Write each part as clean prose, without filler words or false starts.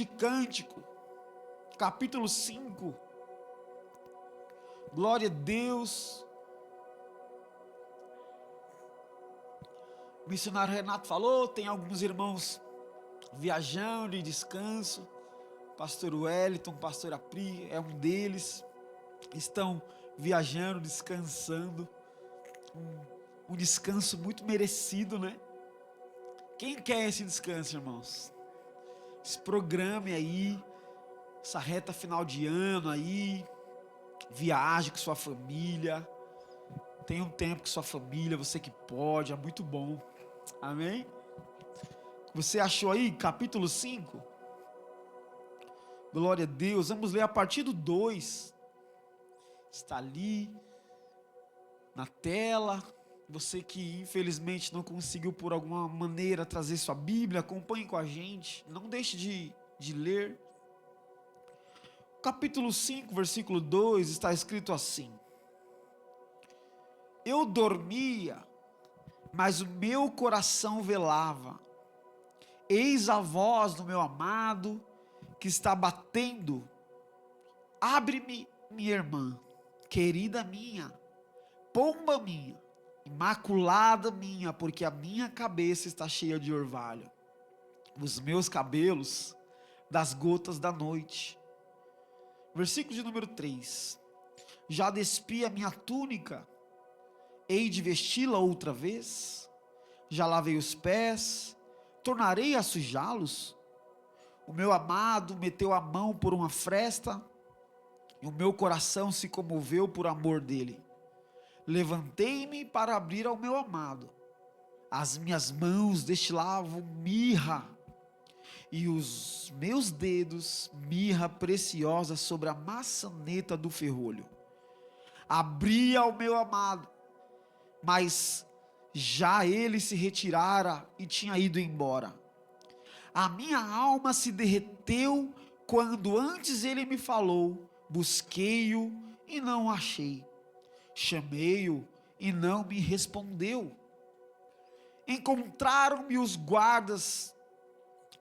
de Cântico, capítulo 5. Glória a Deus. O missionário Renato falou, tem alguns irmãos viajando de descanso. Pastor Wellington, pastor Apri é um deles. Estão viajando, descansando. Um descanso muito merecido, né? Quem quer esse descanso, irmãos? Se programe aí, essa reta final de ano aí, viaje com sua família, tenha um tempo com sua família, você que pode, é muito bom, amém? Você achou aí, capítulo 5? Glória a Deus, vamos ler a partir do 2, está ali, na tela. Você que infelizmente não conseguiu por alguma maneira trazer sua Bíblia, acompanhe com a gente, não deixe de ler. Capítulo 5, versículo 2, está escrito assim: Eu dormia, mas o meu coração velava. Eis a voz do meu amado, que está batendo. Abre-me, minha irmã, querida minha, pomba minha, imaculada minha, porque a minha cabeça está cheia de orvalho, os meus cabelos das gotas da noite. Versículo de número 3: Já despi a minha túnica, hei de vesti-la outra vez? Já lavei os pés, tornarei a sujá-los? O meu amado meteu a mão por uma fresta, e o meu coração se comoveu por amor dele. Levantei-me para abrir ao meu amado, as minhas mãos destilavam mirra, e os meus dedos mirra preciosa sobre a maçaneta do ferrolho. Abri ao meu amado, mas já ele se retirara e tinha ido embora. A minha alma se derreteu quando antes ele me falou. Busquei-o e não o achei. Chamei-o e não me respondeu. Encontraram-me os guardas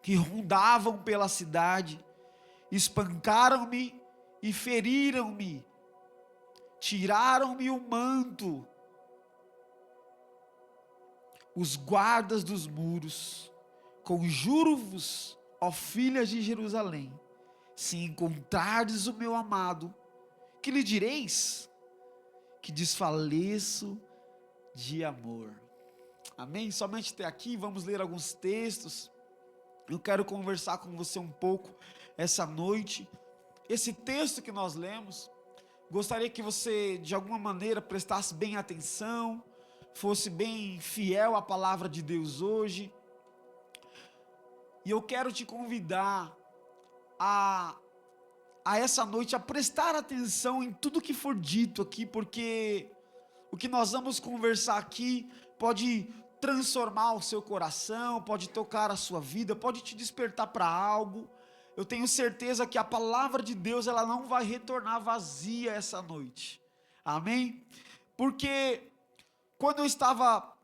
que rondavam pela cidade, espancaram-me e feriram-me, tiraram-me o manto. Os guardas dos muros, conjuro-vos, ó filhas de Jerusalém, se encontrardes o meu amado, que lhe direis? Que desfaleço de amor. Amém? Somente até aqui, vamos ler alguns textos. Eu quero conversar com você um pouco essa noite. Esse texto que nós lemos, gostaria que você de alguma maneira prestasse bem atenção, fosse bem fiel à palavra de Deus hoje. E eu quero te convidar a essa noite a prestar atenção em tudo que for dito aqui, porque o que nós vamos conversar aqui pode transformar o seu coração, pode tocar a sua vida, pode te despertar para algo. Eu tenho certeza que a palavra de Deus, ela não vai retornar vazia essa noite, amém? Porque quando eu estava,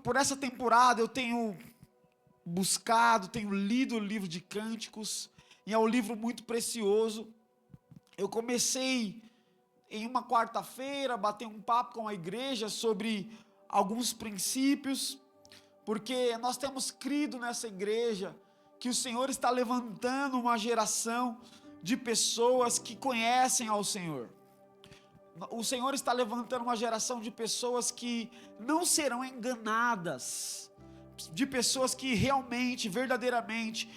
por essa temporada, eu tenho buscado, tenho lido o livro de Cânticos, e é um livro muito precioso. Eu comecei em uma quarta-feira a bater um papo com a igreja sobre alguns princípios, porque nós temos crido nessa igreja que o Senhor está levantando uma geração de pessoas que conhecem ao Senhor. O Senhor está levantando uma geração de pessoas que não serão enganadas, de pessoas que realmente, verdadeiramente,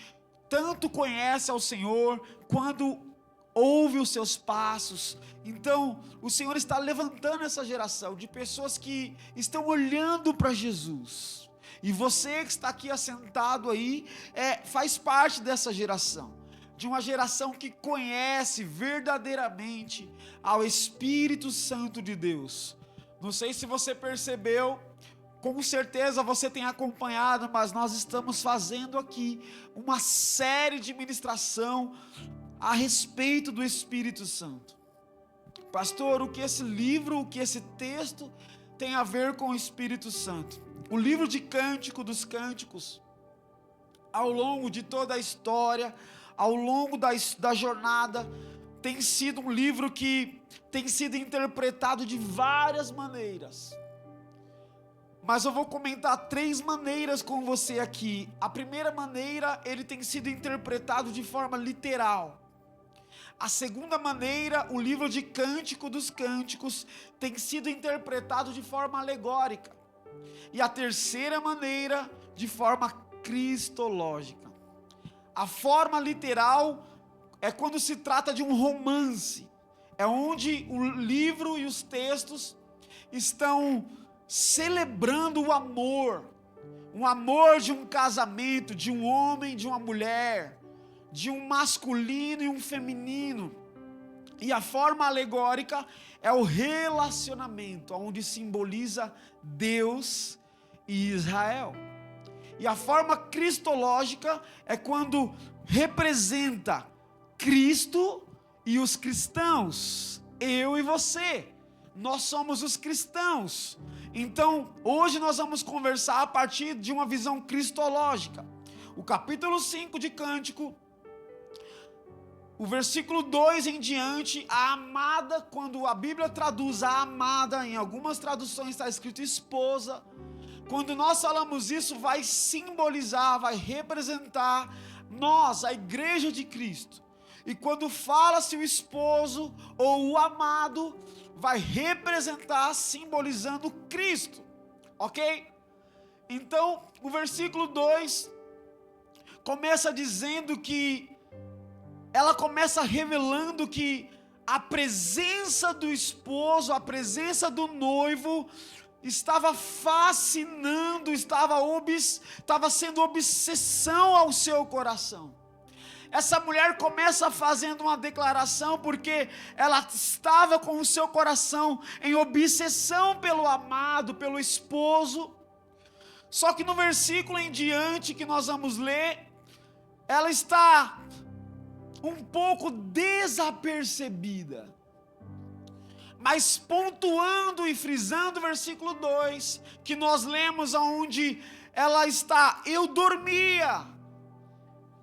tanto conhecem ao Senhor, quando ouve os seus passos. Então, o Senhor está levantando essa geração de pessoas que estão olhando para Jesus. E você que está aqui assentado aí, faz parte dessa geração, de uma geração que conhece verdadeiramente ao Espírito Santo de Deus. Não sei se você percebeu, com certeza você tem acompanhado, mas nós estamos fazendo aqui uma série de ministração a respeito do Espírito Santo. Pastor, o que esse livro, o que esse texto tem a ver com o Espírito Santo? O livro de Cântico dos Cânticos, ao longo de toda a história, ao longo da jornada, tem sido um livro que tem sido interpretado de várias maneiras. Mas eu vou comentar 3 maneiras com você aqui. A primeira maneira, ele tem sido interpretado de forma literal. A segunda maneira, o livro de Cântico dos Cânticos, tem sido interpretado de forma alegórica. E a terceira maneira, de forma cristológica. A forma literal é quando se trata de um romance. É onde o livro e os textos estão celebrando o amor. Um amor de um casamento, de um homem, de uma mulher, de um masculino e um feminino. E a forma alegórica é o relacionamento, onde simboliza Deus e Israel. E a forma cristológica é quando representa Cristo e os cristãos, eu e você, nós somos os cristãos. Então, hoje nós vamos conversar a partir de uma visão cristológica. O capítulo 5 de Cântico, o versículo 2 em diante, a amada, quando a Bíblia traduz a amada, em algumas traduções está escrito esposa. Quando nós falamos isso, vai simbolizar, vai representar nós, a igreja de Cristo. E quando fala-se o esposo ou o amado, vai representar, simbolizando Cristo, ok? Então, o versículo 2 começa dizendo que, ela começa revelando que a presença do esposo, a presença do noivo, estava fascinando, estava sendo obsessão ao seu coração. Essa mulher começa fazendo uma declaração, porque ela estava com o seu coração em obsessão pelo amado, pelo esposo. Só que no versículo em diante que nós vamos ler, ela está um pouco desapercebida. Mas pontuando e frisando o versículo 2, que nós lemos aonde ela está: eu dormia,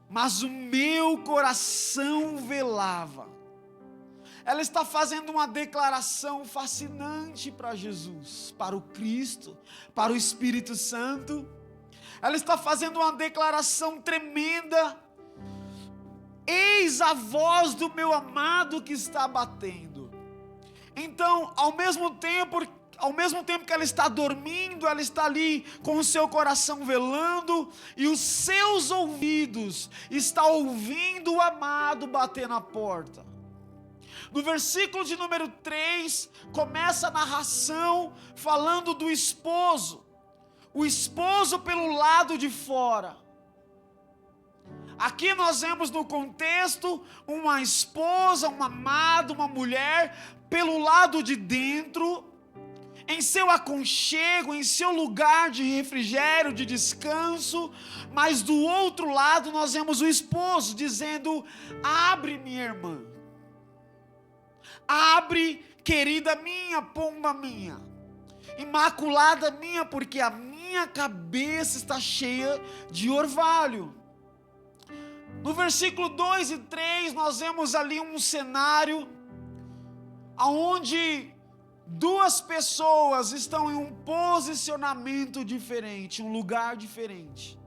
mas o meu coração velava. Ela está fazendo uma declaração fascinante para Jesus, para o Cristo, para o Espírito Santo. Ela está fazendo uma declaração tremenda: eis a voz do meu amado que está batendo. Então, ao mesmo tempo que ela está dormindo, ela está ali com o seu coração velando, e os seus ouvidos estão ouvindo o amado bater na porta. No versículo de número 3, começa a narração falando do esposo. O esposo pelo lado de fora. Aqui nós vemos no contexto uma esposa, um amado, uma mulher pelo lado de dentro, em seu aconchego, em seu lugar de refrigério, de descanso. Mas do outro lado nós vemos o esposo dizendo: abre, minha irmã, abre, querida minha, pomba minha, imaculada minha, porque a minha cabeça está cheia de orvalho. No versículo 2 e 3 nós vemos ali um cenário onde duas pessoas estão em um posicionamento diferente, um lugar diferente.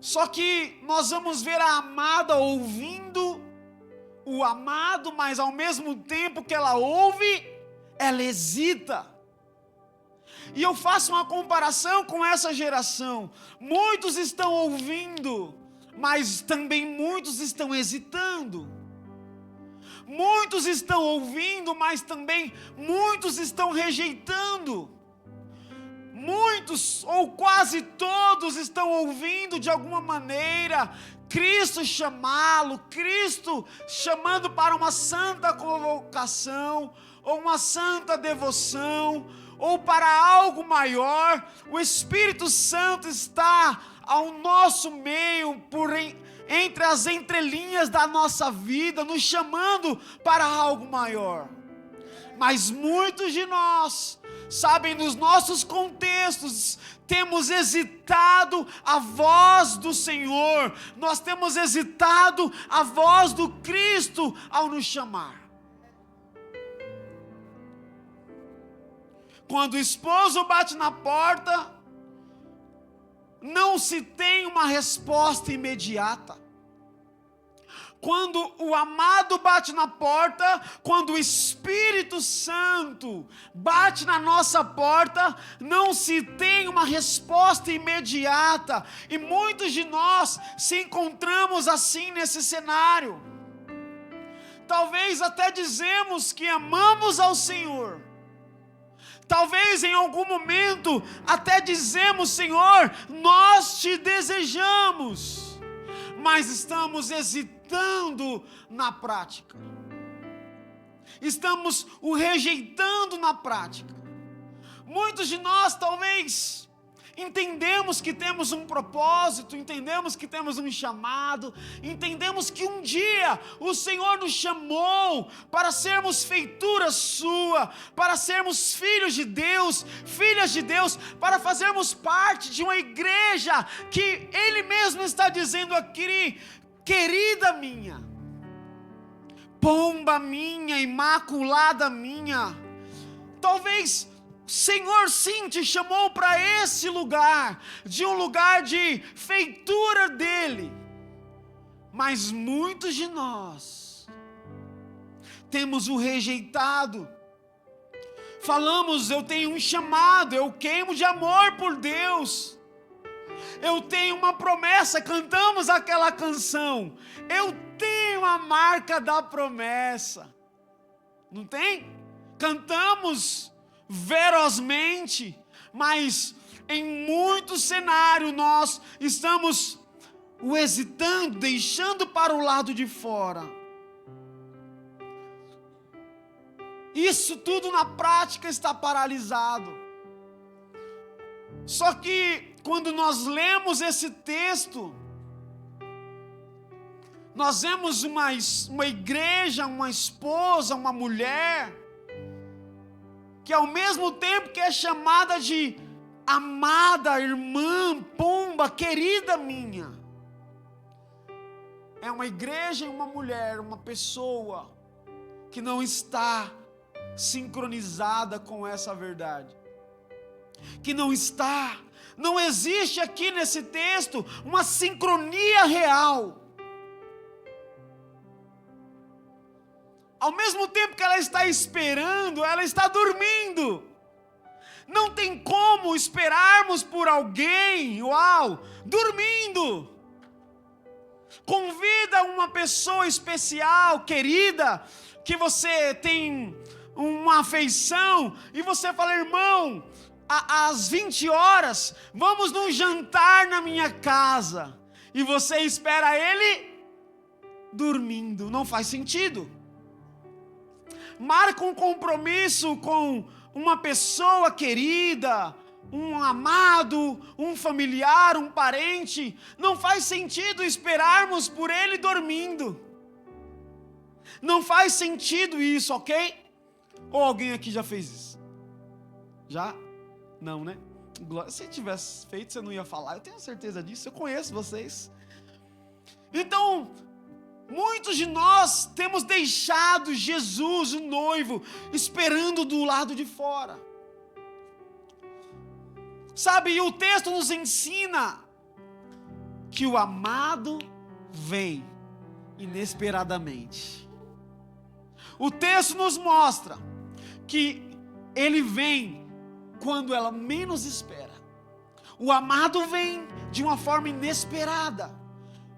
Só que nós vamos ver a amada ouvindo o amado, mas ao mesmo tempo que ela ouve, ela hesita. E eu faço uma comparação com essa geração. Muitos estão ouvindo, mas também muitos estão hesitando. Muitos estão ouvindo, mas também muitos estão rejeitando. Muitos ou quase todos estão ouvindo de alguma maneira Cristo chamá-lo, Cristo chamando para uma santa convocação, ou uma santa devoção, ou para algo maior. O Espírito Santo está ao nosso meio, entre as entrelinhas da nossa vida, nos chamando para algo maior. Mas muitos de nós Sabe, nos nossos contextos, temos hesitado a voz do Senhor, nós temos hesitado a voz do Cristo ao nos chamar. Quando o esposo bate na porta, não se tem uma resposta imediata. Quando o amado bate na porta, quando o Espírito Santo bate na nossa porta, não se tem uma resposta imediata. E muitos de nós se encontramos assim nesse cenário. Talvez até dizemos que amamos ao Senhor. Talvez em algum momento até dizemos: Senhor, nós te desejamos. Mas estamos hesitando na prática. Estamos o rejeitando na prática. Muitos de nós talvez entendemos que temos um propósito, entendemos que temos um chamado, entendemos que um dia o Senhor nos chamou para sermos feitura sua, para sermos filhos de Deus, filhas de Deus, para fazermos parte de uma igreja que Ele mesmo está dizendo aqui: querida minha, pomba minha, imaculada minha. Talvez Senhor sim te chamou para esse lugar, de um lugar de feitura dEle. Mas muitos de nós temos o rejeitado. Falamos: eu tenho um chamado, eu queimo de amor por Deus. Eu tenho uma promessa, cantamos aquela canção. Eu tenho a marca da promessa. Não tem? Cantamos ferozmente, mas em muitos cenários nós estamos o hesitando, deixando para o lado de fora. Isso tudo na prática está paralisado. Só que quando nós lemos esse texto, nós vemos uma igreja, uma esposa, uma mulher, que ao mesmo tempo que é chamada de amada, irmã, pomba, querida minha, é uma igreja e uma mulher, uma pessoa que não está sincronizada com essa verdade, que não existe aqui nesse texto uma sincronia real. Ao mesmo tempo que ela está esperando, ela está dormindo. Não tem como esperarmos por alguém, dormindo. Convida uma pessoa especial, querida, que você tem uma afeição, e você fala: irmão, às 20 horas, vamos num jantar na minha casa. E você espera ele dormindo. Não faz sentido. Marca um compromisso com uma pessoa querida, um amado, um familiar, um parente. Não faz sentido esperarmos por ele dormindo. Não faz sentido isso, ok? Ou alguém aqui já fez isso? Já? Não, né? Se tivesse feito, você não ia falar. Eu tenho certeza disso, eu conheço vocês. Então, muitos de nós temos deixado Jesus, o noivo, esperando do lado de fora. Sabe, e o texto nos ensina que o amado vem inesperadamente. O texto nos mostra que ele vem quando ela menos espera. O amado vem de uma forma inesperada.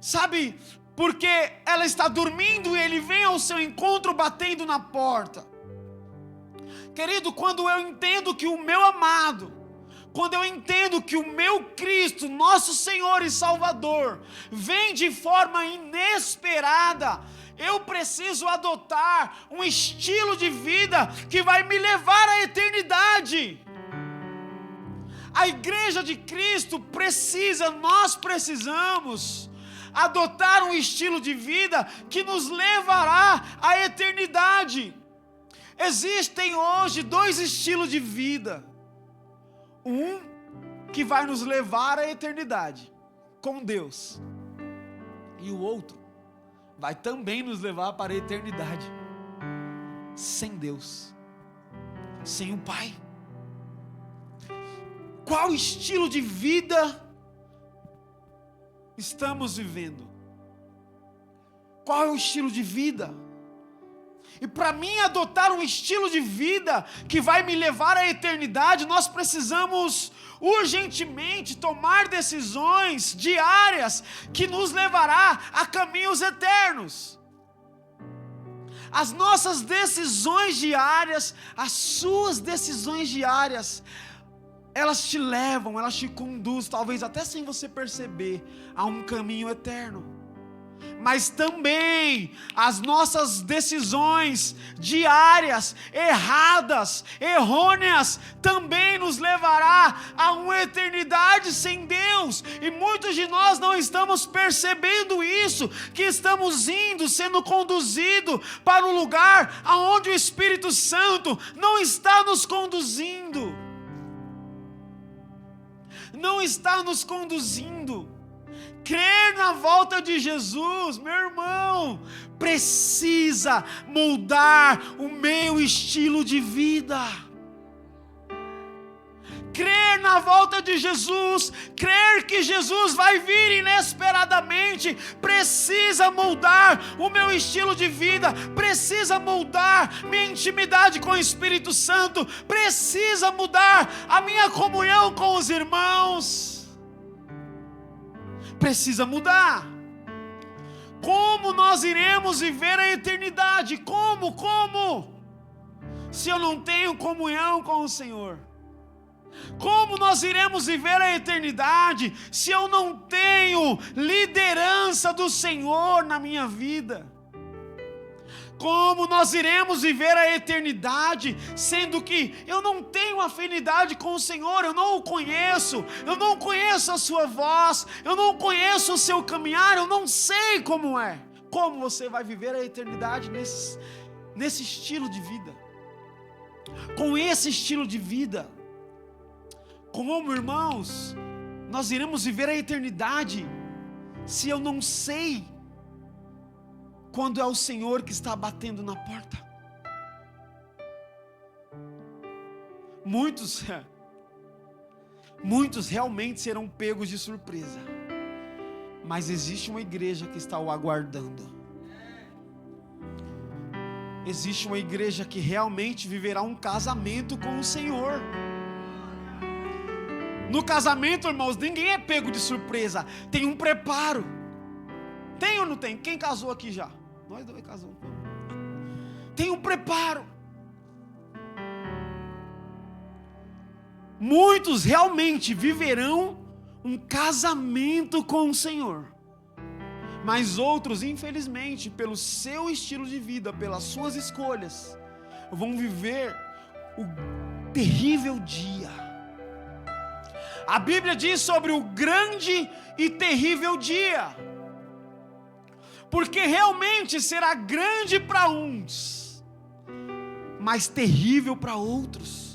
Sabe, porque ela está dormindo e ele vem ao seu encontro batendo na porta. Querido, quando eu entendo que o meu amado, quando eu entendo que o meu Cristo, nosso Senhor e Salvador, vem de forma inesperada, eu preciso adotar um estilo de vida que vai me levar à eternidade. A igreja de Cristo nós precisamos adotar um estilo de vida que nos levará à eternidade. Existem hoje dois estilos de vida. Um que vai nos levar à eternidade com Deus, e o outro vai também nos levar para a eternidade sem Deus, sem o Pai. Qual estilo de vida estamos vivendo? Qual é o estilo de vida? E para mim adotar um estilo de vida que vai me levar à eternidade, nós precisamos urgentemente tomar decisões diárias que nos levará a caminhos eternos. As nossas decisões diárias, as suas decisões diárias, elas te levam, elas te conduzem, talvez até sem você perceber, a um caminho eterno. Mas também as nossas decisões diárias, erradas, errôneas, também nos levará a uma eternidade sem Deus. E muitos de nós não estamos percebendo isso, que estamos indo, sendo conduzidos para um lugar aonde o Espírito Santo não está nos conduzindo. Não está nos conduzindo. Crer na volta de Jesus, meu irmão, precisa moldar o meu estilo de vida. Crer na volta de Jesus, crer que Jesus vai vir inesperadamente, precisa moldar o meu estilo de vida, precisa moldar minha intimidade com o Espírito Santo, precisa mudar a minha comunhão com os irmãos. Precisa mudar. Como nós iremos viver a eternidade? Como? Se eu não tenho comunhão com o Senhor. Como nós iremos viver a eternidade se eu não tenho liderança do Senhor na minha vida? Como nós iremos viver a eternidade, sendo que eu não tenho afinidade com o Senhor, eu não o conheço, eu não conheço a sua voz, eu não conheço o seu caminhar, eu não sei como é. Como você vai viver a eternidade nesse estilo de vida? Com esse estilo de vida? Como, irmãos, nós iremos viver a eternidade se eu não sei quando é o Senhor que está batendo na porta? Muitos realmente serão pegos de surpresa, mas existe uma igreja que está o aguardando. Existe uma igreja que realmente viverá um casamento com o Senhor. No casamento, irmãos, ninguém é pego de surpresa, tem um preparo. Tem ou não tem? Quem casou aqui já? Nós dois casamos. Tem um preparo. Muitos realmente viverão um casamento com o Senhor, mas outros, infelizmente, pelo seu estilo de vida, pelas suas escolhas, vão viver o terrível dia. A Bíblia diz sobre o grande e terrível dia, porque realmente será grande para uns, mas terrível para outros.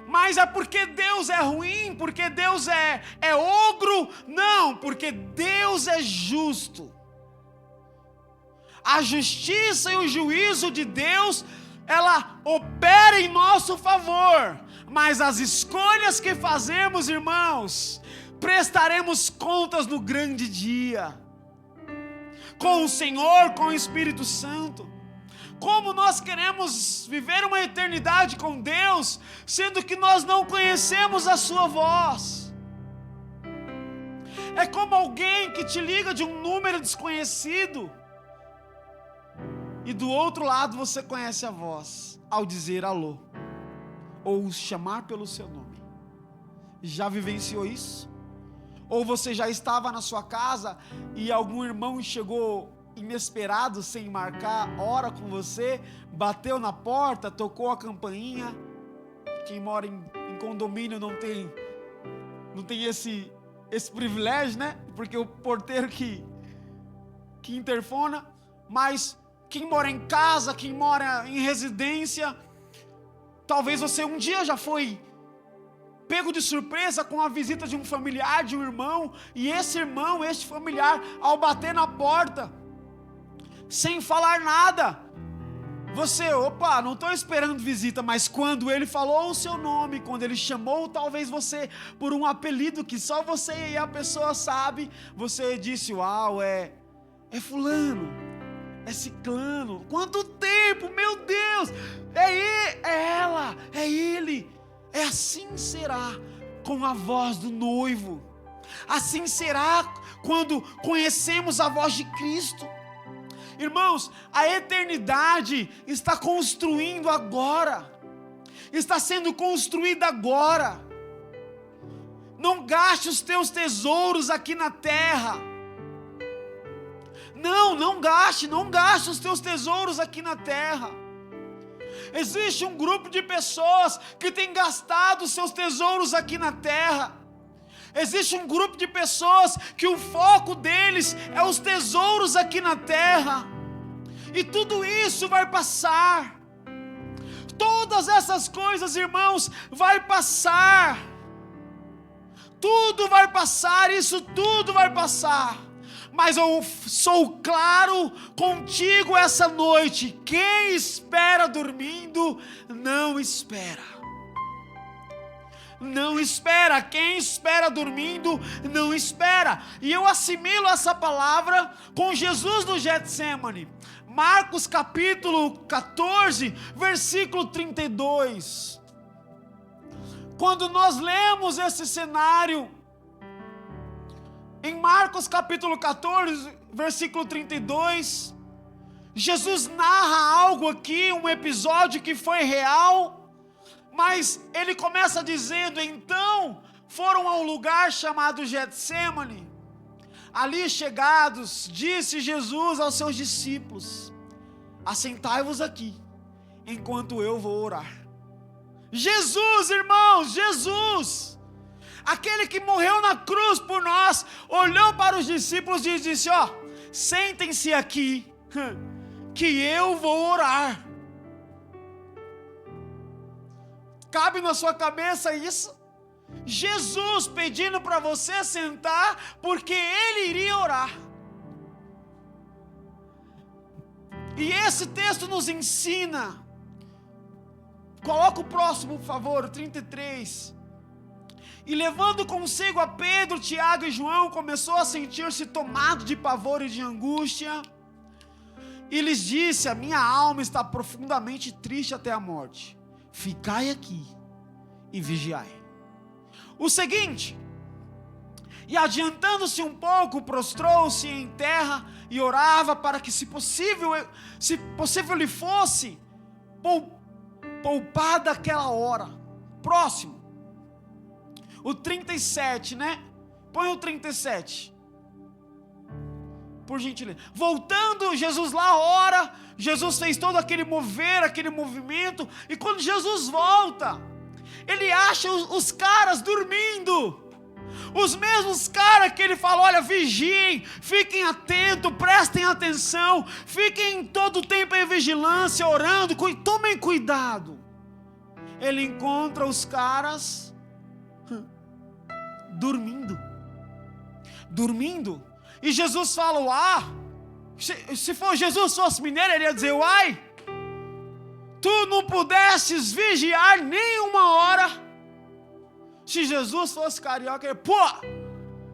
Mas é porque Deus é ruim, porque Deus é ogro? Não, porque Deus é justo. A justiça e o juízo de Deus, ela opera em nosso favor, mas as escolhas que fazemos, irmãos, prestaremos contas no grande dia, com o Senhor, com o Espírito Santo. Como nós queremos viver uma eternidade com Deus, sendo que nós não conhecemos a sua voz? É como alguém que te liga de um número desconhecido, e do outro lado você conhece a voz, ao dizer alô, ou chamar pelo seu nome. Já vivenciou isso? Ou você já estava na sua casa e algum irmão chegou inesperado, sem marcar hora com você, bateu na porta, tocou a campainha? Quem mora em condomínio não tem esse privilégio, né? Porque o porteiro que interfona. Mas quem mora em casa, quem mora em residência, talvez você um dia já foi pego de surpresa com a visita de um familiar, de um irmão, e esse irmão, este familiar, ao bater na porta, sem falar nada, você, opa, não estou esperando visita, mas quando ele falou o seu nome, quando ele chamou talvez você por um apelido que só você e a pessoa sabe, você disse, uau, é fulano, é ciclano, quanto tempo, meu Deus, é ela, é ele. É assim será com a voz do noivo, assim será quando conhecemos a voz de Cristo. Irmãos, a eternidade está construindo agora, está sendo construída agora. Não gaste os teus tesouros aqui na terra. Não gaste os teus tesouros aqui na terra. Existe um grupo de pessoas que tem gastado os seus tesouros aqui na terra. Existe um grupo de pessoas que o foco deles é os tesouros aqui na terra. E tudo isso vai passar. Todas essas coisas, irmãos, vai passar. Tudo vai passar, isso tudo vai passar. Mas eu sou claro contigo essa noite: quem espera dormindo, não espera. Não espera, quem espera dormindo, não espera. E eu assimilo essa palavra com Jesus no Getsêmani. Marcos capítulo 14, versículo 32. Quando nós lemos esse cenário, em Marcos capítulo 14, versículo 32, Jesus narra algo aqui, um episódio que foi real, mas ele começa dizendo: então foram a um lugar chamado Getsêmani. Ali chegados, disse Jesus aos seus discípulos: assentai-vos aqui, enquanto eu vou orar. Jesus, irmãos, Jesus, aquele que morreu na cruz por nós, olhou para os discípulos e disse: ó, sentem-se aqui, que eu vou orar. Cabe na sua cabeça isso? Jesus pedindo para você sentar, porque Ele iria orar. E esse texto nos ensina. Coloca o próximo, por favor, 33. E levando consigo a Pedro, Tiago e João, começou a sentir-se tomado de pavor e de angústia. E lhes disse: a minha alma está profundamente triste até a morte. Ficai aqui e vigiai. O seguinte: e adiantando-se um pouco, prostrou-se em terra e orava para que, se possível lhe fosse poupada aquela hora. Próximo. O 37, né? Põe o 37. Por gentileza. Voltando, Jesus lá ora. Jesus fez todo aquele mover, aquele movimento. E quando Jesus volta, ele acha os caras dormindo. Os mesmos caras que ele falou: olha, vigiem, fiquem atentos, prestem atenção, fiquem todo o tempo em vigilância, orando, tomem cuidado. Ele encontra os caras dormindo. E Jesus fala: se Jesus fosse mineiro, ele ia dizer: uai, tu não pudesses vigiar nem uma hora. Se Jesus fosse carioca, ele: pô,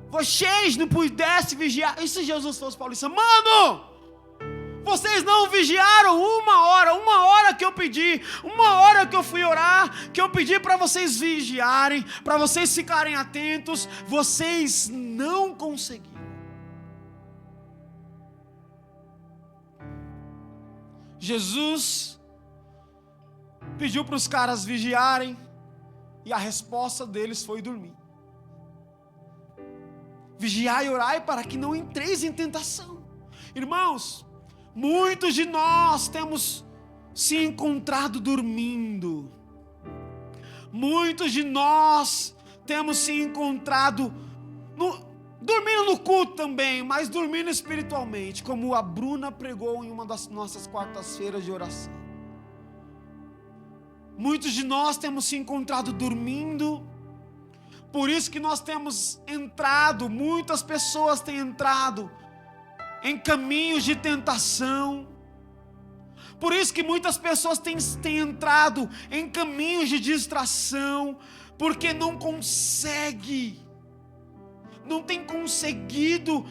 vocês não pudessem vigiar. E se Jesus fosse paulista? Mano, vocês não vigiaram uma hora que eu pedi, uma hora que eu fui orar, que eu pedi para vocês vigiarem, para vocês ficarem atentos, vocês não conseguiram. Jesus pediu para os caras vigiarem, e a resposta deles foi dormir. Vigiai e orai para que não entreis em tentação. Irmãos, muitos de nós temos se encontrado dormindo. Muitos de nós temos se encontrado dormindo no culto também, mas dormindo espiritualmente, como a Bruna pregou em uma das nossas quartas-feiras de oração. Muitos de nós temos se encontrado dormindo, por isso que nós temos entrado, muitas pessoas têm entrado em caminhos de tentação, por isso que muitas pessoas têm entrado em caminhos de distração, porque não tem conseguido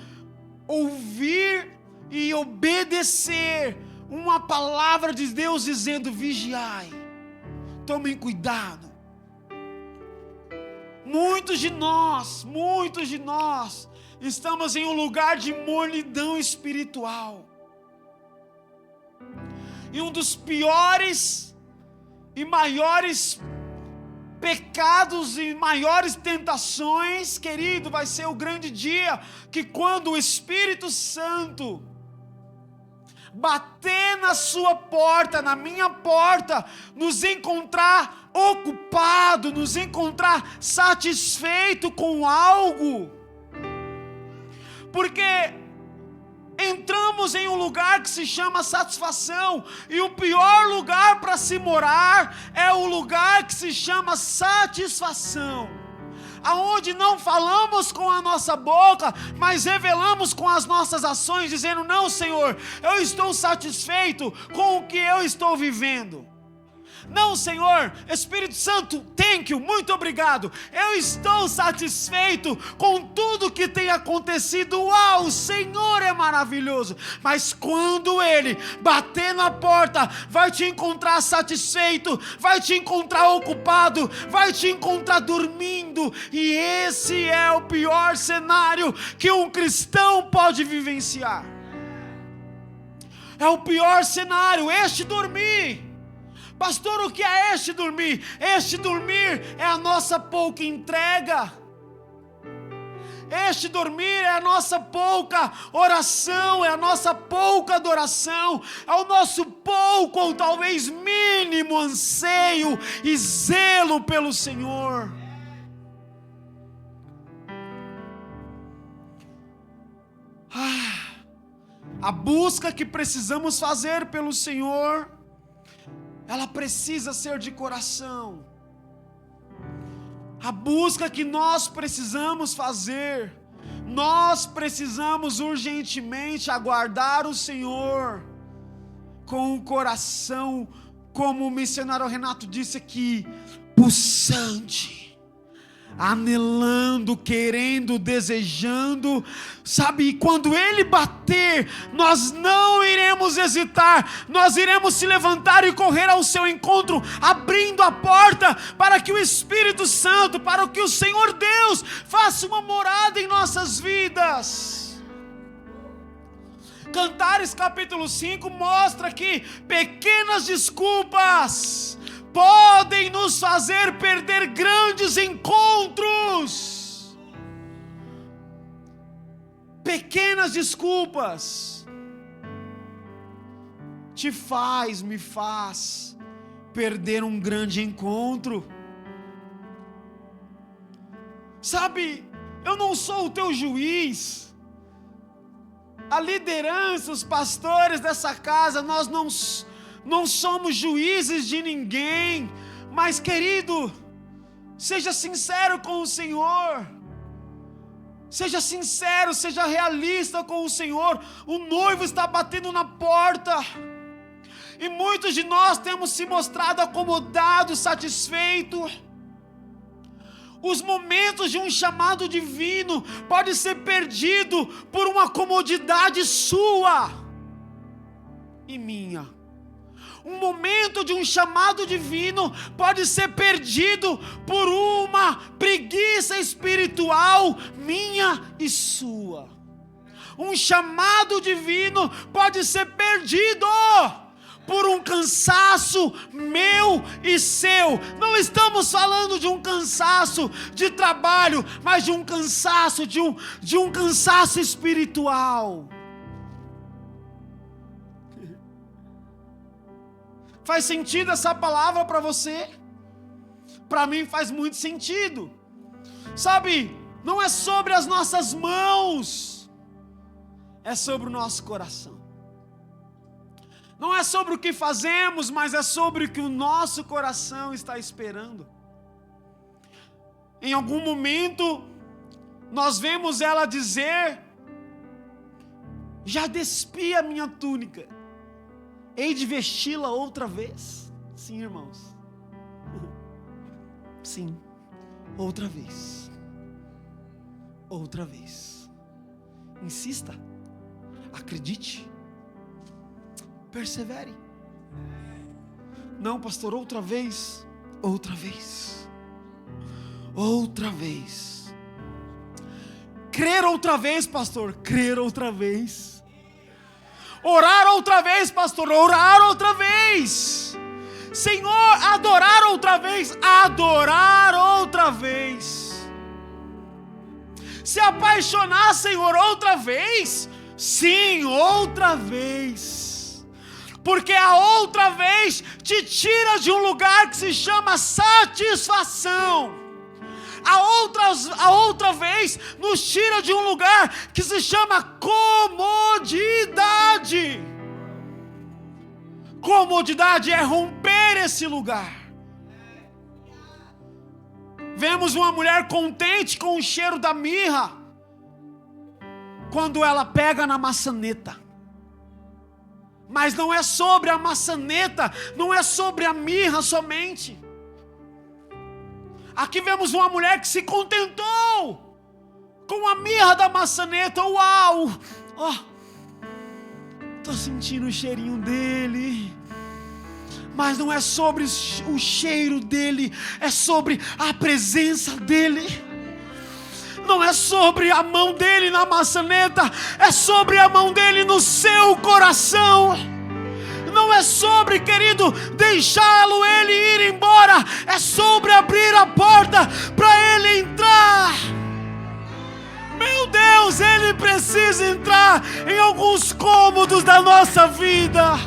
ouvir e obedecer uma palavra de Deus dizendo: vigiai, tomem cuidado. Muitos de nós estamos em um lugar de mornidão espiritual. E um dos piores e maiores pecados e maiores tentações, querido, vai ser o grande dia que, quando o Espírito Santo bater na sua porta, na minha porta, nos encontrar ocupado, nos encontrar satisfeito com algo, porque entramos em um lugar que se chama satisfação, e o pior lugar para se morar é o lugar que se chama satisfação, aonde não falamos com a nossa boca, mas revelamos com as nossas ações, dizendo: não, Senhor, eu estou satisfeito com o que eu estou vivendo. Não, Senhor, Espírito Santo, thank you, muito obrigado, eu estou satisfeito com tudo que tem acontecido. Uau, o Senhor é maravilhoso. Mas quando Ele bater na porta, vai te encontrar satisfeito, vai te encontrar ocupado, vai te encontrar dormindo, e esse é o pior cenário que um cristão pode vivenciar. É o pior cenário, dormir. Pastor, o que é dormir? Dormir é a nossa pouca entrega. Dormir é a nossa pouca oração, é a nossa pouca adoração, é o nosso pouco ou talvez mínimo anseio e zelo pelo Senhor. A busca que precisamos fazer pelo Senhor, ela precisa ser de coração. A busca que nós precisamos fazer, nós precisamos urgentemente aguardar o Senhor com o coração, como o missionário Renato disse aqui, pulsante, anelando, querendo, desejando, sabe? E quando Ele bater, nós não iremos hesitar, nós iremos se levantar e correr ao seu encontro, abrindo a porta para que o Espírito Santo, para que o Senhor Deus faça uma morada em nossas vidas. Cantares capítulo 5 mostra que pequenas desculpas podem nos fazer perder grandes encontros. Pequenas desculpas me faz perder um grande encontro. Sabe, eu não sou o teu juiz. A liderança, os pastores dessa casa, nós não somos juízes de ninguém, mas, querido, seja sincero com o Senhor, seja sincero, seja realista com o Senhor. O noivo está batendo na porta, e muitos de nós temos se mostrado acomodados, satisfeitos. Os momentos de um chamado divino podem ser perdidos por uma comodidade sua e minha. Um momento de um chamado divino pode ser perdido por uma preguiça espiritual minha e sua. Um chamado divino pode ser perdido por um cansaço meu e seu. Não estamos falando de um cansaço de trabalho, mas de um cansaço, de um cansaço espiritual. Faz sentido essa palavra para você? Para mim faz muito sentido. Sabe, Não é sobre as nossas mãos, é sobre o nosso coração. Não é sobre o que fazemos, mas é sobre o que o nosso coração está esperando. Em algum momento, nós vemos ela dizer: já despi a minha túnica, hei de vesti-la outra vez. Sim, irmãos. Sim, outra vez. Outra vez. Insista, acredite, persevere. Não, pastor, outra vez. Outra vez. Outra vez. Crer outra vez, pastor. Crer outra vez. Orar outra vez, pastor. Orar outra vez. Senhor, adorar outra vez. Adorar outra vez. Se apaixonar, Senhor, outra vez. Sim, outra vez. Porque a outra vez te tira de um lugar que se chama satisfação. A outra vez nos tira de um lugar que se chama comodidade. Comodidade é romper esse lugar. Vemos uma mulher contente com o cheiro da mirra quando ela pega na maçaneta. Mas não é sobre a maçaneta, não é sobre a mirra somente. Aqui vemos uma mulher que se contentou com a mirra da maçaneta. Uau! Estou sentindo o cheirinho dele. Mas não é sobre o cheiro dele, é sobre a presença dele. Não é sobre a mão dele na maçaneta, é sobre a mão dele no seu coração. Não é sobre, querido, deixá-lo ele ir embora, é sobre abrir a porta para ele entrar. Meu Deus, ele precisa entrar em alguns cômodos da nossa vida.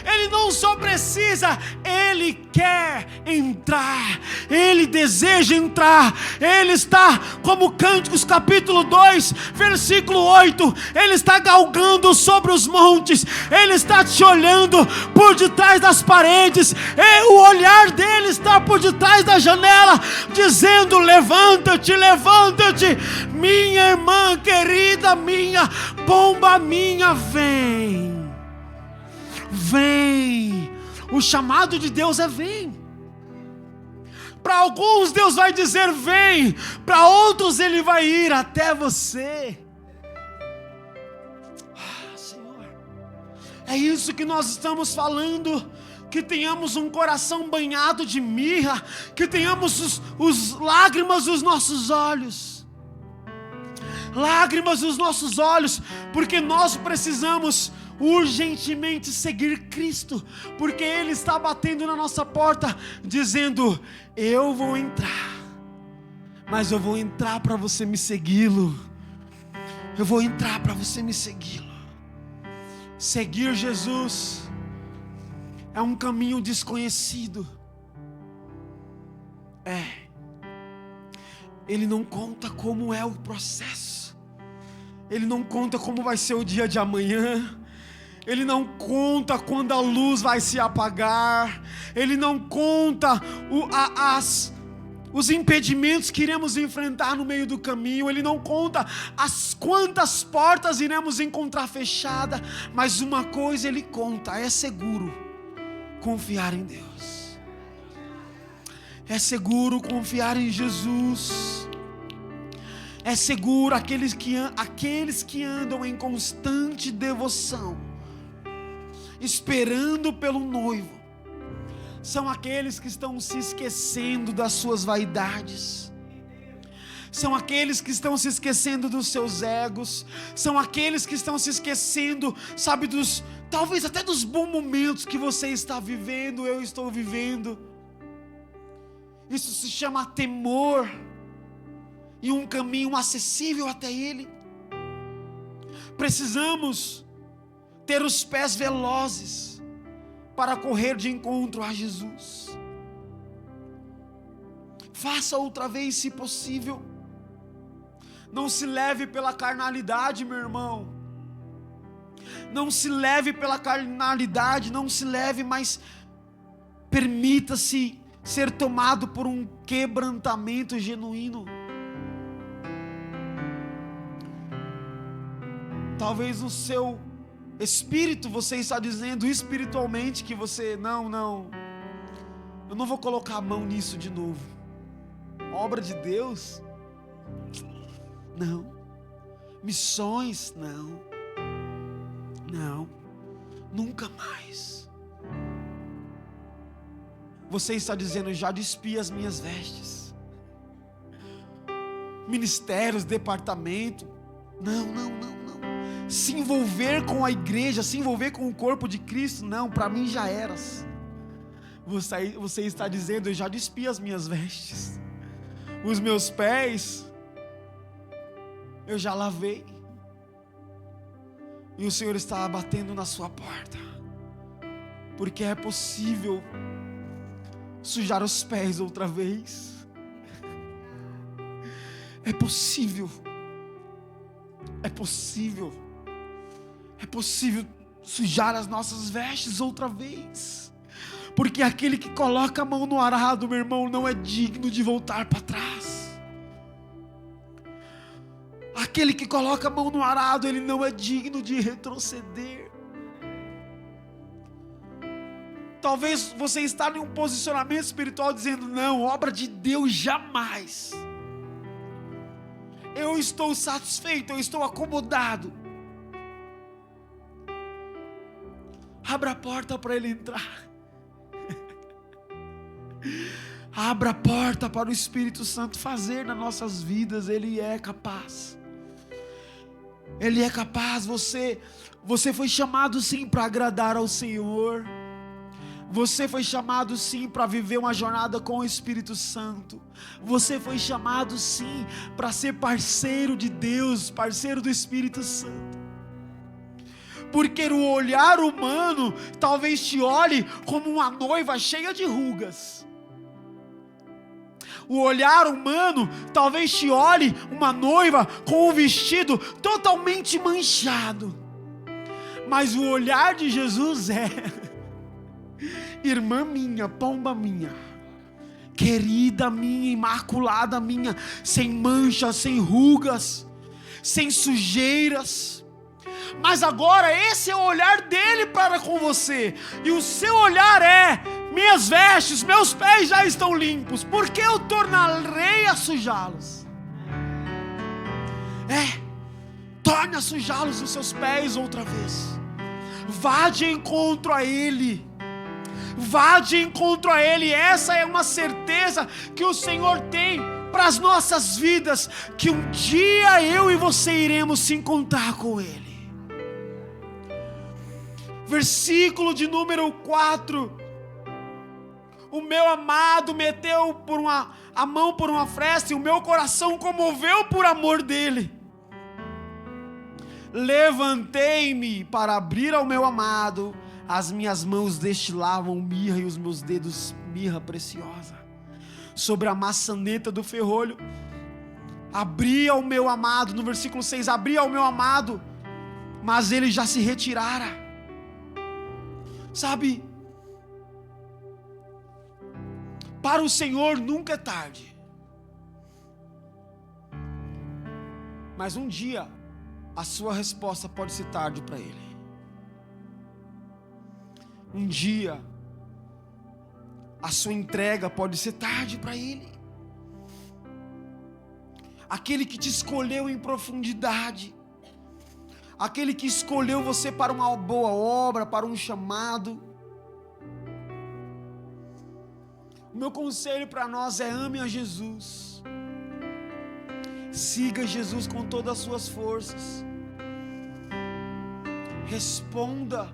Ele não só precisa, ele quer entrar, ele deseja entrar. Ele está, como Cânticos capítulo 2, versículo 8, ele está galgando sobre os montes, ele está te olhando por detrás das paredes, o olhar dele está por detrás da janela, dizendo: levanta-te, levanta-te, minha irmã querida, minha pomba minha, vem. Vem. O chamado de Deus é vem. Para alguns Deus vai dizer vem, para outros ele vai ir até você. Senhor, é isso que nós estamos falando. Que tenhamos um coração banhado de mirra, que tenhamos os lágrimas dos nossos olhos. Lágrimas dos nossos olhos, porque nós precisamos urgentemente seguir Cristo, porque Ele está batendo na nossa porta, dizendo: eu vou entrar, mas eu vou entrar para você me segui-lo. Eu vou entrar para você me segui-lo. Seguir Jesus é um caminho desconhecido. Ele não conta como é o processo, Ele não conta como vai ser o dia de amanhã, Ele não conta quando a luz vai se apagar, Ele não conta os impedimentos que iremos enfrentar no meio do caminho, Ele não conta quantas portas iremos encontrar fechadas, mas uma coisa Ele conta: é seguro confiar em Deus, é seguro confiar em Jesus, é seguro aqueles que andam em constante devoção, esperando pelo noivo, são aqueles que estão se esquecendo das suas vaidades, são aqueles que estão se esquecendo dos seus egos, são aqueles que estão se esquecendo, sabe, talvez até dos bons momentos que você está vivendo, eu estou vivendo. Isso se chama temor, e um caminho acessível até Ele. Precisamos ter os pés velozes para correr de encontro a Jesus. Faça outra vez, se possível. Não se leve pela carnalidade, meu irmão. Não se leve pela carnalidade, não se leve, mas permita-se ser tomado por um quebrantamento genuíno. Talvez no seu espírito você está dizendo espiritualmente que você, não, eu não vou colocar a mão nisso de novo. Obra de Deus? Não. Missões? Não, nunca mais. Você está dizendo, já despi as minhas vestes. Ministérios, departamento, não. Se envolver com a igreja, se envolver com o corpo de Cristo, não, para mim já eras. Você está dizendo, eu já despi as minhas vestes. Os meus pés, eu já lavei. E o Senhor está batendo na sua porta, porque é possível sujar os pés outra vez. É possível sujar as nossas vestes outra vez, porque aquele que coloca a mão no arado, meu irmão, não é digno de voltar para trás. Aquele que coloca a mão no arado, ele não é digno de retroceder. Talvez você está em um posicionamento espiritual dizendo, não, obra de Deus jamais. Eu estou satisfeito, eu estou acomodado. Abra a porta para Ele entrar. Abra a porta para o Espírito Santo fazer nas nossas vidas. Ele é capaz. Ele é capaz. Você foi chamado sim para agradar ao Senhor. Você foi chamado sim para viver uma jornada com o Espírito Santo. Você foi chamado sim para ser parceiro de Deus, parceiro do Espírito Santo. Porque o olhar humano talvez te olhe como uma noiva cheia de rugas. O olhar humano talvez te olhe uma noiva com um vestido totalmente manchado. Mas o olhar de Jesus é: irmã minha, pomba minha, querida minha, imaculada minha, sem manchas, sem rugas, sem sujeiras. Mas agora esse é o olhar dele para com você. E o seu olhar é: minhas vestes, meus pés já estão limpos, porque eu tornarei a sujá-los. Torne a sujá-los os seus pés outra vez. Vá de encontro a Ele. Vá de encontro a Ele. Essa é uma certeza que o Senhor tem para as nossas vidas, que um dia eu e você iremos se encontrar com Ele. Versículo de número 4. O meu amado meteu a mão por uma fresta, e o meu coração comoveu por amor dele. Levantei-me para abrir ao meu amado, as minhas mãos destilavam mirra e os meus dedos mirra preciosa. Sobre a maçaneta do ferrolho, abri ao meu amado, no versículo 6, abri ao meu amado, mas ele já se retirara. Sabe, para o Senhor nunca é tarde. Mas um dia a sua resposta pode ser tarde para Ele. Um dia a sua entrega pode ser tarde para Ele. Aquele que te escolheu em profundidade, aquele que escolheu você para uma boa obra, para um chamado. O meu conselho para nós é: ame a Jesus. Siga Jesus com todas as suas forças. Responda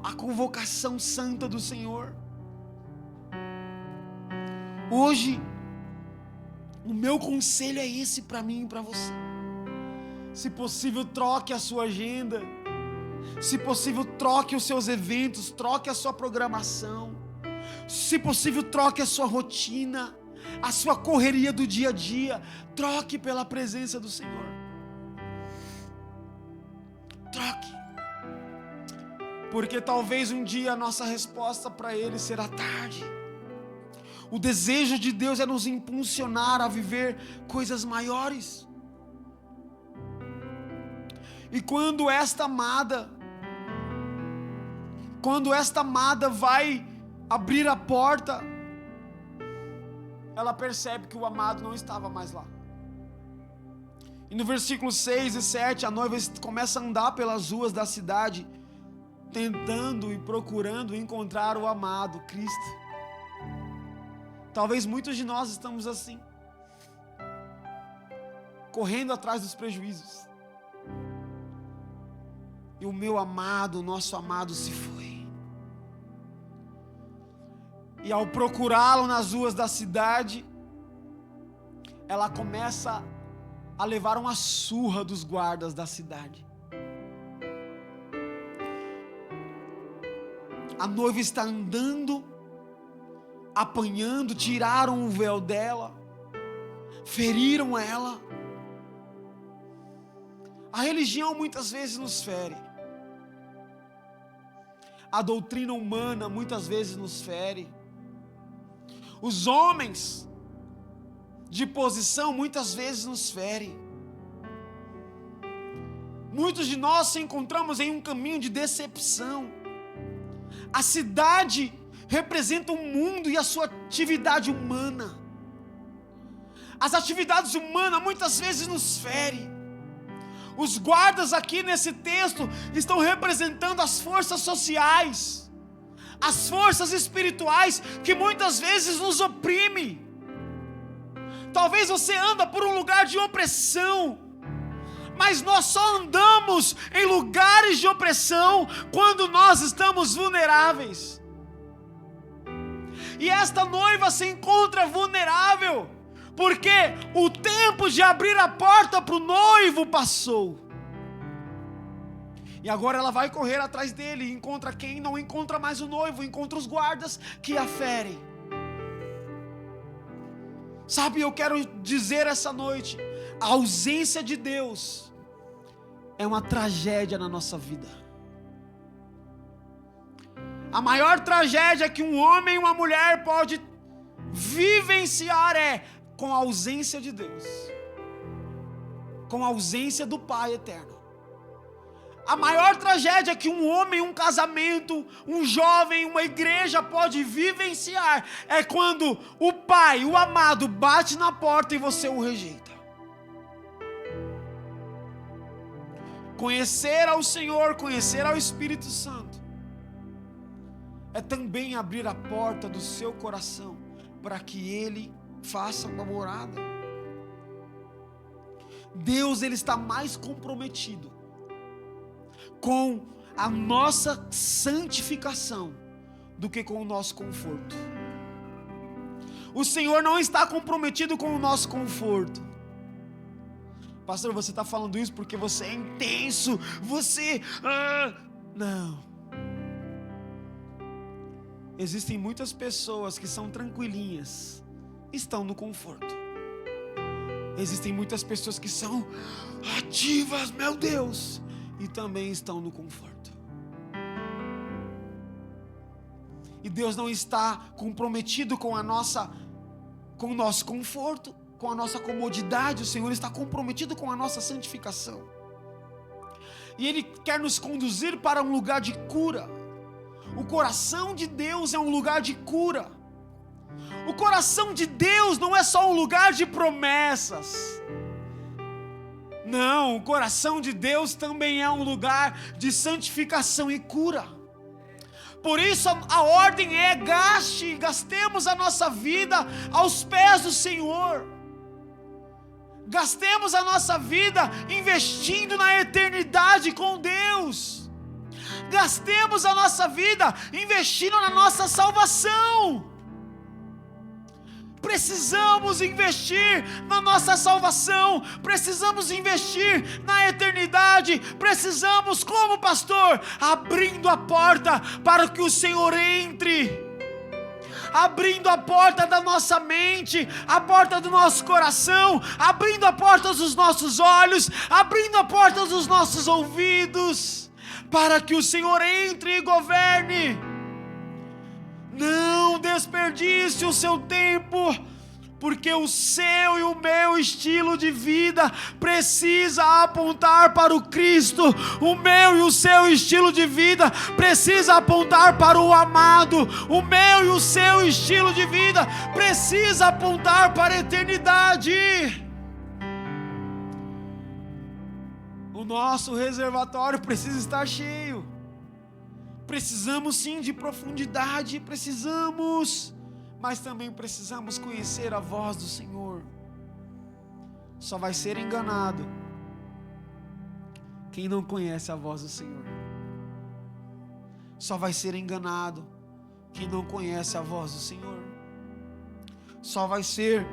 à convocação santa do Senhor. Hoje, o meu conselho é esse para mim e para você. Se possível, troque a sua agenda. Se possível, troque os seus eventos, troque a sua programação. Se possível, troque a sua rotina. a sua correria do dia a dia, troque pela presença do Senhor. Troque. Porque talvez um dia a nossa resposta para Ele será tarde. O desejo de Deus é nos impulsionar a viver coisas maiores. E quando esta amada vai abrir a porta, ela percebe que o amado não estava mais lá. E no versículo 6 e 7, a noiva começa a andar pelas ruas da cidade, tentando e procurando encontrar o amado, Cristo. Talvez muitos de nós estamos assim, correndo atrás dos prejuízos. E o meu amado, o nosso amado se foi. E ao procurá-lo nas ruas da cidade, ela começa a levar uma surra dos guardas da cidade. A noiva está andando, apanhando, tiraram o véu dela, feriram ela. A religião muitas vezes nos fere. A doutrina humana muitas vezes nos fere. Os homens de posição muitas vezes nos ferem. Muitos de nós se encontramos em um caminho de decepção. A cidade representa o mundo e a sua atividade humana. As atividades humanas muitas vezes nos ferem. Os guardas aqui nesse texto estão representando as forças sociais, as forças espirituais que muitas vezes nos oprimem. Talvez você anda por um lugar de opressão, mas nós só andamos em lugares de opressão quando nós estamos vulneráveis. E esta noiva se encontra vulnerável, porque o tempo de abrir a porta para o noivo passou. E agora ela vai correr atrás dele e encontra quem? Não encontra mais o noivo, encontra os guardas que a ferem. Sabe, eu quero dizer essa noite, a ausência de Deus é uma tragédia na nossa vida. A maior tragédia que um homem e uma mulher pode vivenciar é com a ausência de Deus, com a ausência do Pai eterno. A maior tragédia que um homem, um casamento, um jovem, uma igreja pode vivenciar é quando o Pai, o amado, bate na porta e você o rejeita. Conhecer ao Senhor, conhecer ao Espírito Santo, é também abrir a porta do seu coração para que Ele faça uma morada. Deus, Ele está mais comprometido com a nossa santificação do que com o nosso conforto. O Senhor não está comprometido com o nosso conforto. Pastor, você está falando isso porque você é intenso, não. Existem muitas pessoas que são tranquilinhas, estão no conforto. Existem muitas pessoas que são ativas, meu Deus, e também estão no conforto. E Deus não está comprometido com o nosso conforto, com a nossa comodidade. O Senhor está comprometido com a nossa santificação. E Ele quer nos conduzir para um lugar de cura. O coração de Deus é um lugar de cura. O coração de Deus não é só um lugar de promessas. Não, o coração de Deus também é um lugar de santificação e cura. Por isso a ordem é: gastemos a nossa vida aos pés do Senhor. Gastemos a nossa vida investindo na eternidade com Deus. Gastemos a nossa vida investindo na nossa salvação. Precisamos investir na nossa salvação, precisamos investir na eternidade, precisamos, como pastor, abrindo a porta para que o Senhor entre, abrindo a porta da nossa mente, a porta do nosso coração, abrindo a porta dos nossos olhos, abrindo a porta dos nossos ouvidos, para que o Senhor entre e governe. Não desperdice o seu tempo, porque o seu e o meu estilo de vida precisa apontar para o Cristo. O meu e o seu estilo de vida precisa apontar para o amado. O meu e o seu estilo de vida precisa apontar para a eternidade. O nosso reservatório precisa estar cheio. Precisamos sim de profundidade, precisamos, mas também precisamos conhecer a voz do Senhor. Só vai ser enganado quem não conhece a voz do Senhor. Só vai ser enganado quem não conhece a voz do Senhor. Só vai ser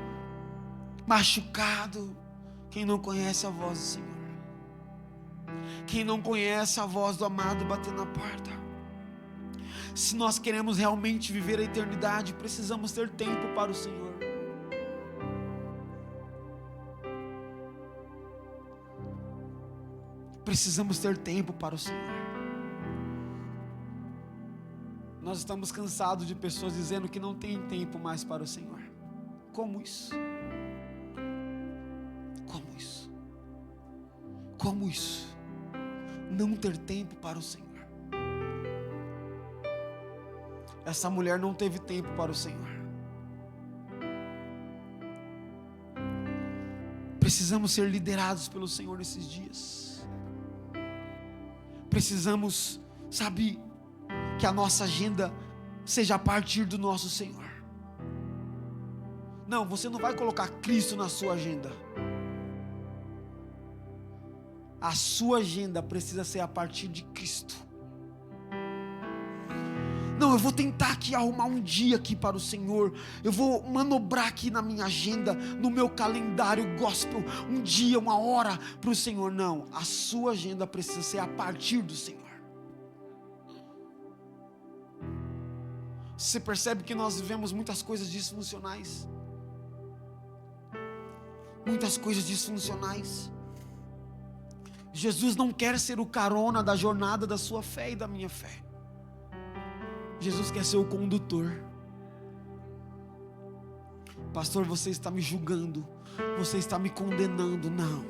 machucado quem não conhece a voz do Senhor. Quem não conhece a voz do amado batendo na porta. Se nós queremos realmente viver a eternidade, precisamos ter tempo para o Senhor. Precisamos ter tempo para o Senhor. Nós estamos cansados de pessoas dizendo que não tem tempo mais para o Senhor. Como isso? Como isso? Como isso? Não ter tempo para o Senhor. Essa mulher não teve tempo para o Senhor. Precisamos ser liderados pelo Senhor nesses dias. Precisamos, que a nossa agenda seja a partir do nosso Senhor. Não, você não vai colocar Cristo na sua agenda. A sua agenda precisa ser a partir de Cristo. Não, eu vou tentar aqui arrumar um dia aqui para o Senhor. Eu vou manobrar aqui na minha agenda, no meu calendário gospel, um dia, uma hora para o Senhor. Não, a sua agenda precisa ser a partir do Senhor. Você percebe que nós vivemos muitas coisas disfuncionais? Muitas coisas disfuncionais. Jesus não quer ser o carona da jornada da sua fé e da minha fé. Jesus quer ser o condutor. Pastor, você está me julgando, você está me condenando. Não.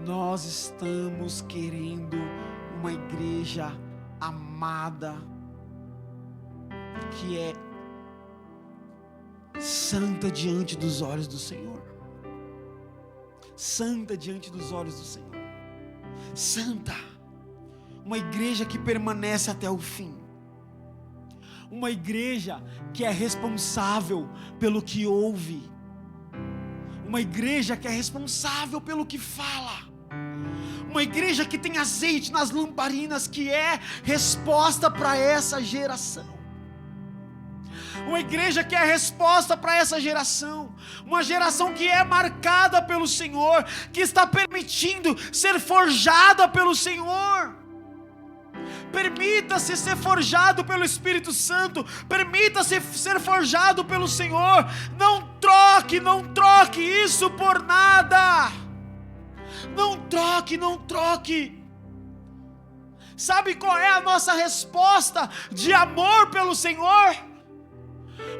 Nós estamos querendo uma igreja amada, que é santa diante dos olhos do Senhor. Santa diante dos olhos do Senhor. Santa. Uma igreja que permanece até o fim. Uma igreja que é responsável pelo que ouve. Uma igreja que é responsável pelo que fala. Uma igreja que tem azeite nas lamparinas, que é resposta para essa geração. Uma igreja que é resposta para essa geração. Uma geração que é marcada pelo Senhor, que está permitindo ser forjada pelo Senhor. Permita-se ser forjado pelo Espírito Santo. Permita-se ser forjado pelo Senhor. Não troque isso por nada. Não troque. Sabe qual é a nossa resposta de amor pelo Senhor?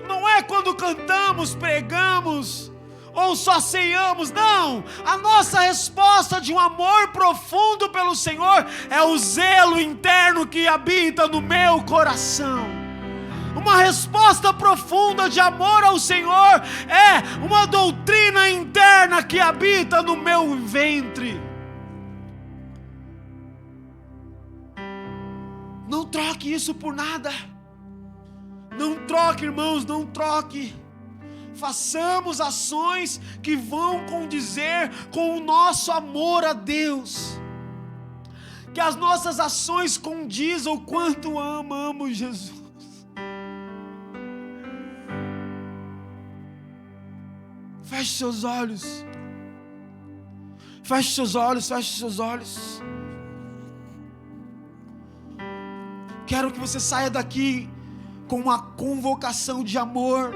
Não é quando cantamos, pregamos ou só ceiamos, não. A nossa resposta de um amor profundo pelo Senhor é o zelo interno que habita no meu coração. Uma resposta profunda de amor ao Senhor é uma doutrina interna que habita no meu ventre. Não troque isso por nada. Não troque, irmãos, não troque. Façamos ações que vão condizer com o nosso amor a Deus. Que as nossas ações condizam o quanto amamos Jesus. Feche seus olhos. Feche seus olhos. quero que você saia daqui com uma convocação de amor,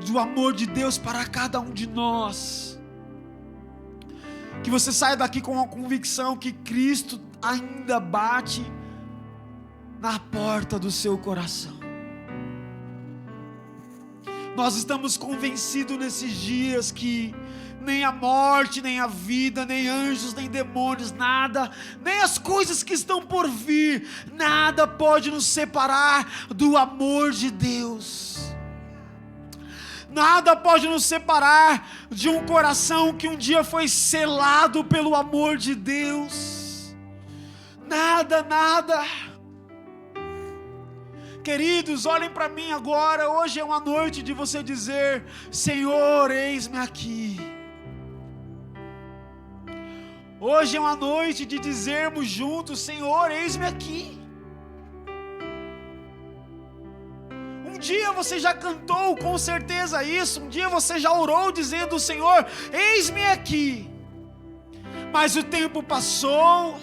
do amor de Deus para cada um de nós. Que você saia daqui com a convicção que Cristo ainda bate na porta do seu coração. Nós estamos convencidos nesses dias que nem a morte, nem a vida, nem anjos, nem demônios, nada, nem as coisas que estão por vir, nada pode nos separar do amor de Deus. Nada pode nos separar de um coração que um dia foi selado pelo amor de Deus. Nada, nada. Queridos, olhem para mim agora. Hoje é uma noite de você dizer: Senhor, eis-me aqui. Hoje é uma noite de dizermos juntos: Senhor, eis-me aqui. Um dia você já cantou com certeza isso, um dia você já orou dizendo: Senhor, eis-me aqui. Mas o tempo passou,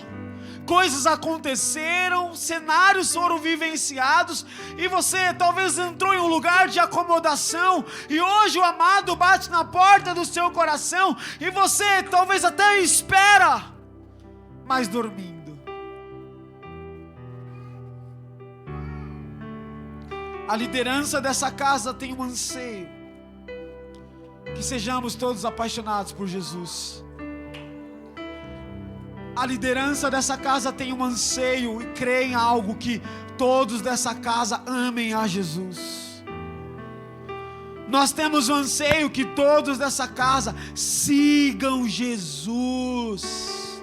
coisas aconteceram, cenários foram vivenciados, e você talvez entrou em um lugar de acomodação, e hoje o amado bate na porta do seu coração, e você talvez até espera, mas dormindo. A liderança dessa casa tem um anseio, que sejamos todos apaixonados por Jesus. A liderança dessa casa tem um anseio e crê em algo, que todos dessa casa amem a Jesus. Nós temos um anseio que todos dessa casa sigam Jesus,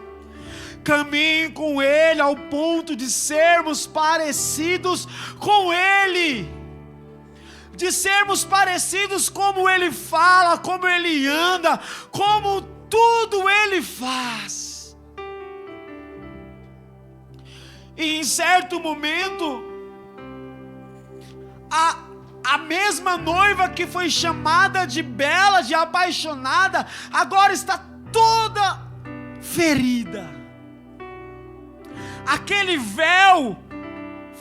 caminhem com Ele ao ponto de sermos parecidos com Ele, de sermos parecidos como Ele fala, como Ele anda, como tudo Ele faz. E em certo momento, a mesma noiva que foi chamada de bela, de apaixonada, agora está toda ferida. Aquele véu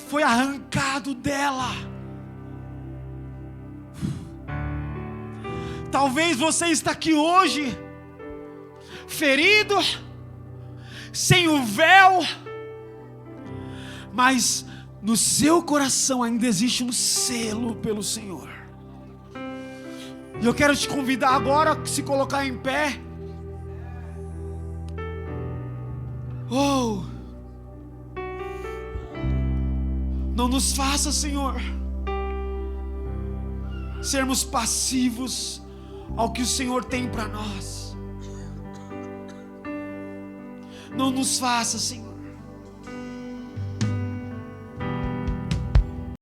foi arrancado dela. Talvez você está aqui hoje, ferido, sem o véu, mas no seu coração ainda existe um selo pelo Senhor. E eu quero te convidar agora a se colocar em pé. Não nos faça, Senhor, sermos passivos ao que o Senhor tem para nós. Não nos faça, Senhor.